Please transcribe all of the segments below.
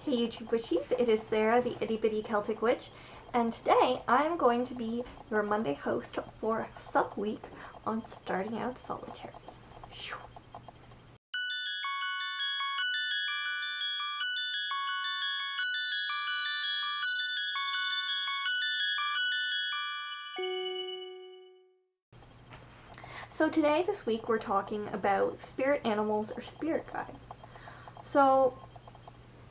Hey YouTube witchies, it is Sarah, the itty bitty Celtic witch, and today I'm going to be your Monday host for sub week on starting out solitary. Shoo. So today, this week, we're talking about spirit animals or spirit guides. So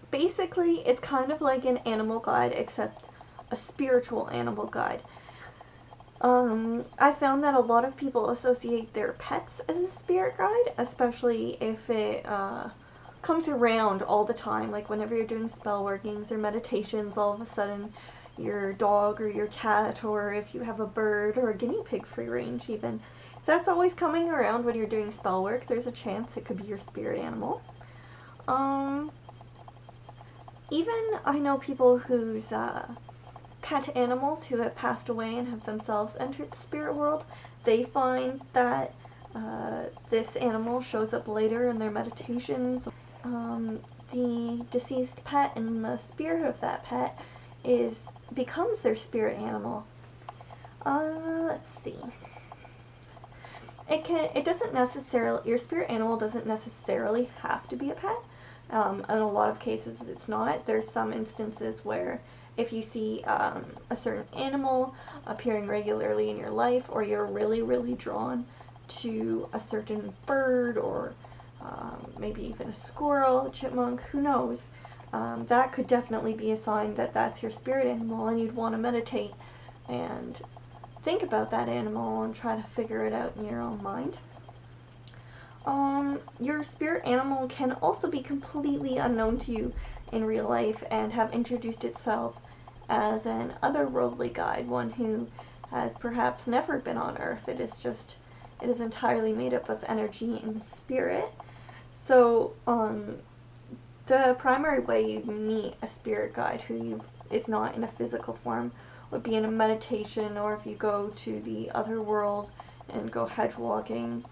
basically, it's kind of like an animal guide, except a spiritual animal guide. I found that a lot of people associate their pets as a spirit guide, especially if it comes around all the time. Like whenever you're doing spell workings or meditations, all of a sudden your dog or your cat, or if you have a bird or a guinea pig free range even, if that's always coming around when you're doing spell work, there's a chance it could be your spirit animal. Even I know people whose pet animals who have passed away and have themselves entered the spirit world, they find that this animal shows up later in their meditations. The deceased pet and the spirit of that pet becomes their spirit animal. Let's see. It doesn't necessarily, your spirit animal doesn't necessarily have to be a pet. In a lot of cases it's not. There's some instances where if you see a certain animal appearing regularly in your life, or you're really drawn to a certain bird, or maybe even a squirrel, a chipmunk, who knows, that could definitely be a sign that that's your spirit animal, and you'd want to meditate and think about that animal and try to figure it out in your own mind. Your spirit animal can also be completely unknown to you in real life and have introduced itself as an otherworldly guide, one who has perhaps never been on Earth. It is entirely made up of energy and spirit. So, the primary way you meet a spirit guide who is not in a physical form would be in a meditation, or if you go to the other world and go hedge walking.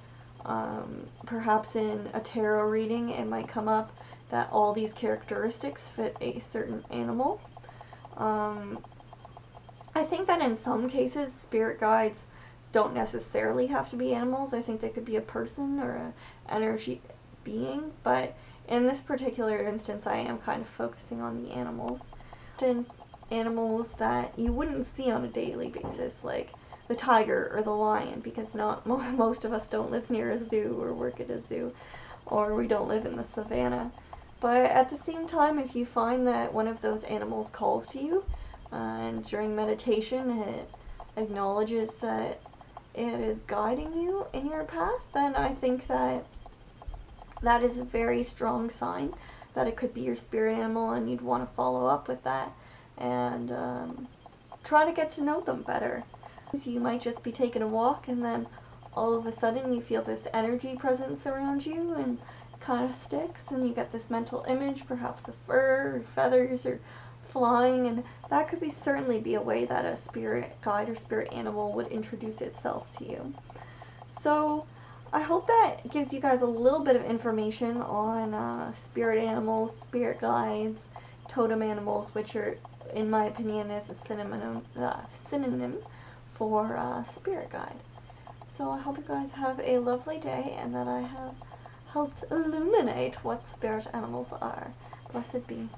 Perhaps in a tarot reading it might come up that all these characteristics fit a certain animal. I think that in some cases spirit guides don't necessarily have to be animals. I think they could be a person or an energy being, but in this particular instance I am kind of focusing on the animals. Animals that you wouldn't see on a daily basis, like the tiger or the lion, because most of us don't live near a zoo or work at a zoo, or we don't live in the savannah. But at the same time, if you find that one of those animals calls to you, and during meditation it acknowledges that it is guiding you in your path, then I think that that is a very strong sign that it could be your spirit animal, and you'd want to follow up with that and try to get to know them better. You might just be taking a walk and then all of a sudden you feel this energy presence around you and kind of sticks, and you get this mental image, perhaps of fur or feathers or flying, and that could certainly be a way that a spirit guide or spirit animal would introduce itself to you. So I hope that gives you guys a little bit of information on spirit animals, spirit guides, totem animals, which are, in my opinion, is a synonym for spirit guide. So I hope you guys have a lovely day, and that I have helped illuminate what spirit animals are. Blessed be.